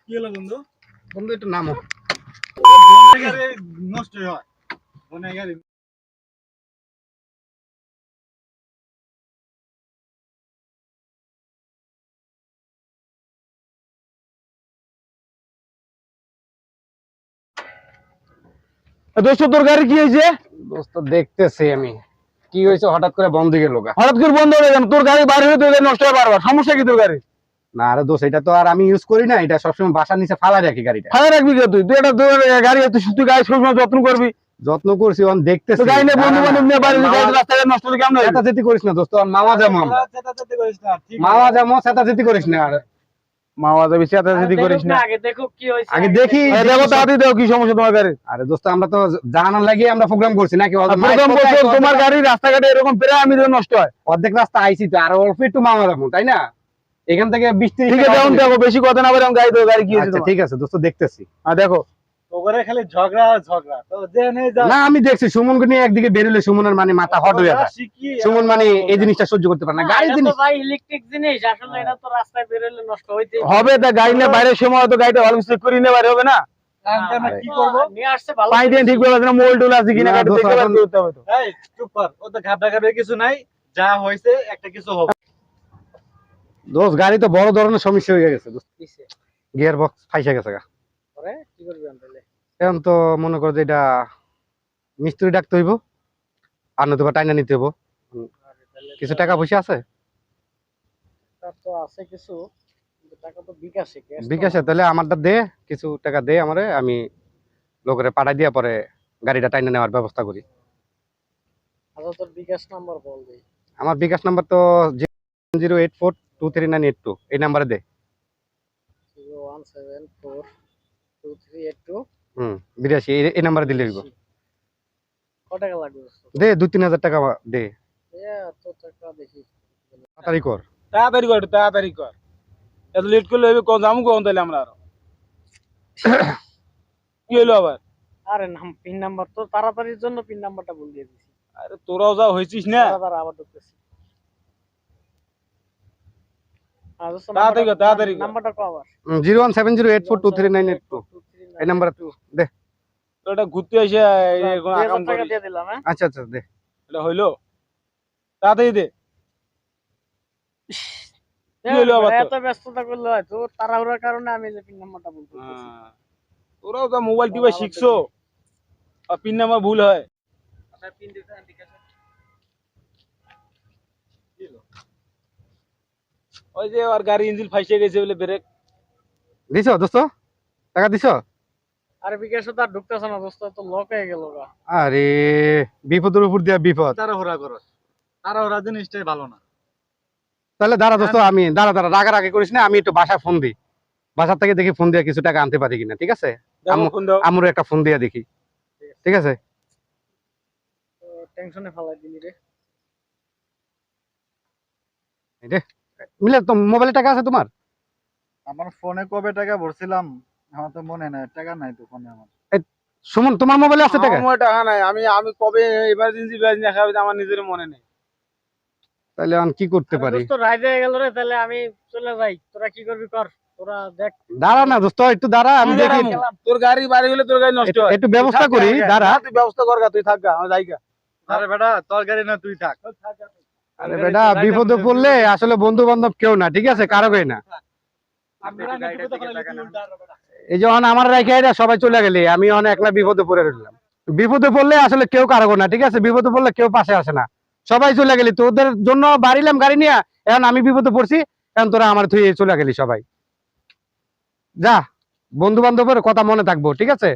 কি হলো বন্ধু? বন্ধু একটু নামো। গাড়ি নষ্ট হয়, বনে গাড়ি। দোস্ত তোর গাড়ি কি হয়েছে? দোস্ত দেখতেছি আমি কি হয়েছে, হঠাৎ করে বন্ধ গেল। হঠাৎ করে বন্ধ হয়ে গেল? তোর গাড়ি বাইরে হলে তোর গাড়ি নষ্ট হয় বারবার, সমস্যা কি তোর গাড়ি? না আরে দোস্ত, এটা তো আর আমি ইউজ করি না, এটা সবসময় বাসার নিচে ফালা রাখি গাড়িটা। ফাঁকা রাখবি কে? তুই তুই এটা তোর গাড়ি, তুই গাড়ি সবসময় যত্ন করবি। যত্ন করছি, অন দেখতেছি। তো গাড়ি নিয়ে বন্ধু বান্ধব নিয়ে বাইরে গাড়ি রাস্তায় নষ্ট হলে কেমন হয়? চেতাচেতি করিস না দোস্ত, আর মামা যাবো আমরা। চেতাচেতি করিস না, ঠিক মামা যাবো, চেতাচেতি করিস না। আর মামা যাবি চেতাচেতি করিস না। আগে দেখো কি হয়েছে, আগে দেখি। দেখো তাড়াতাড়ি দেখো কি সমস্যা তোমার গাড়ি। আরে দোস্ত, আমরা তো জানানোর লাগিয়ে আমরা প্রোগ্রাম করছি নাকি? প্রোগ্রাম করছো তোমার গাড়ি রাস্তাঘাটে এরকম প্রায় আমি নষ্ট হয়। অর্ধেক রাস্তা আইসি তো, আর অল্প একটু মামা যাবো, তাই না? এখান থেকে 20-30 ঠিক আছে, দেখো বেশি কথা না বলে গাড়ি তো গাড়ি কি হয়েছে আচ্ছা তোমার? ঠিক আছে দোস্ত, দেখতেছি। দেখো ওরে খালি ঝগড়া আর ঝগড়া। তো যে নেই যা না আমি দেখছি সুমনকে নিয়ে একদিকে বেরোলে সুমনের মানে মাথা হট হয়ে যায়। শিখি সুমন মানে এই জিনিসটা সহ্য করতে পারে না, গাড়ির এটা জিনিস। তো ভাই ইলেকট্রিক জিনিস, আসলে এটা তো রাস্তায় বেরোলে নষ্ট হইতে হবে। তা গাড়ি নিয়ে বাইরের সময় তো গাড়িটা ভালো চেক করে নিয়ে বাইরে হবে না? আমরা কি করব? নিয়ে আসছে ভালো। পানি দিয়ে ঠিক বলে মোল টোল আছে কিনা না, গাড়ি দোস্ত, দেখে বার এখন- করতে হবে তো। এই চুপ কর, ও তো ঘাবড়া ঘাবড়ে কিছু নাই, যা হয়েছে একটা কিছু হবে। দোস্ত গাড়ি তো বড় ধরনের সমস্যা হয়ে গেছে দোস্ত, কিসে গিয়ার বক্স ফাইসা গেছে গা। করে কি করবি তাহলে? এখন তো মনে করো যে এটা মিস্ত্রি ডাকতে হইব, আর নতুবা টাইনা নিতে হইব। কিছু টাকা পয়সা আছে তার তো আছে কিছু, কিন্তু টাকা তো বিকাশে cash তো বিকাশে? না। তাহলে আমারটা দে, কিছু টাকা দে আমারে, আমি লোকের পাঠাই দিয়া পরে গাড়িটা টাইনা নেওয়ার ব্যবস্থা করি। আচ্ছা তোর বিকাশ নাম্বার বল দেই। আমার বিকাশ নাম্বার তো 084239882, এই নাম্বারে দে। 0174238 82 এই নাম্বারে দিলে হইব। কত টাকা লাগবে? দে 2-3 হাজার টাকা দে, এত টাকা দেখি তাড়াতাড়ি কর। তাড়াতাড়ি কর, তাড়াতাড়ি কর। এত লেট করলে হবে কোন যামু কোন তাহলে আমরা আরো কি হলো আবার? আরে নাম পিন নাম্বার তো তাড়াতাড়ির জন্য পিন নাম্বারটা বল দিয়ে দিছি। আরে তোরাও যা হইছিস না। তাড়াতাড়ি আবার ঢুকতেছি। আর দোস্ত তাড়াতাড়ি কর, তাড়াতাড়ি কর। নাম্বারটা কো আবার। 01708423982 এই নাম্বার দে। তো এটা ঘুরতে এসে এখন 2000 আকাম টাকা করিস। দিয়ে দিলাম। হ্যাঁ আচ্ছা আচ্ছা দে। এটা হইলো? তাড়াতাড়ি দে। কি হলো আবার তোর? এত ব্যস্ততা করলে হয় তোর তাড়াহুড়ার কারণে আমি যে পিন নাম্বারটা বলতে পারছি। তোরাও তো মোবাইল টিপে শিখছো, আর পিন নাম্বার ভুল হয়। আচ্ছা পিন দিতে বিকাশে। ওই যে আর গাড়ি ইঞ্জিন ফাইসে গেছে বলে ব্রেক। দিছো দোস্ত, টাকা দিছো? আরে বিকাশে তো আর ঢুকতেছে না দোস্ত, তো লক হয়ে গেল গা। আরে বিপদের উপর দিয়া বিপদ। তাড়াহুড়া করস, তাড়াহুড়া জিনিসটাই ভালো না। তাহলে দাঁড়া দোস্ত, আমি দাঁড়া রাগারাগি করিস না, আমি একটু বাসায় ফোন দিই। বাসার থেকে দেখি ফোন দিয়ে কিছু টাকা আনতে পারি কিনা, ঠিক আছে? ফোন দাও। আমুর একটা ফোন দিয়ে দেখি, ঠিক আছে? তো টেনশনে ফেলাই দিলি রে। এই যে, মিলে তো মোবাইলে টাকা আছে তোমার? আমার ফোনে কবে টাকা ভরছিলাম আমার তো মনে নাই, টাকা নাই তো ফোনে আমার। সুমন তোমার মোবাইলে আছে টাকা? আমার টাকা নাই, আমি আমি কবে এমার্জেন্সি ব্যালেন্স দেখাবে আমার নিজের মনে নেই। তাহলে আমি কি করতে আরে পারি? দোস্ত রাইড হয়ে গেল রে, তাহলে আমি চলে যাই। তোরা কি করবি কর, তোরা দেখ। দাঁড়া না দোস্ত, একটু দাঁড়া, আমি তুই দেখি। দাঁড়া, তোর গাড়ি বাড়ি হলে তোর গাড়ি নষ্ট হয়। একটু ব্যবস্থা তুই থাক করি, গা, দাঁড়া। তুই ব্যবস্থা কর গা, তুই থাক গা, আমার জায়গা। আরে বেটা, তোর গাড়ি না, তুই থাক। আরে বেটা, বিপদে পড়লে আসলে বন্ধু বান্ধব কেউ না, ঠিক আছে? কারো গাই না। এই যখন আমার রেখে এটা সবাই চলে গেলে আমি অনেক একলা বিপদে পড়ে রইলাম। বিপদে পড়লে আসলে কেউ কারো না, ঠিক আছে? বিপদে পড়লে কেউ পাশে আসে না, সবাই চলে গেলি। তোদের জন্য বাড়িলাম গাড়ি নিয়ে, এখন আমি বিপদে পড়ছি, এখন তোরা আমার থুয়ে চলে গেলি সবাই। যা, বন্ধু বান্ধবের কথা মনে থাকবো, ঠিক আছে?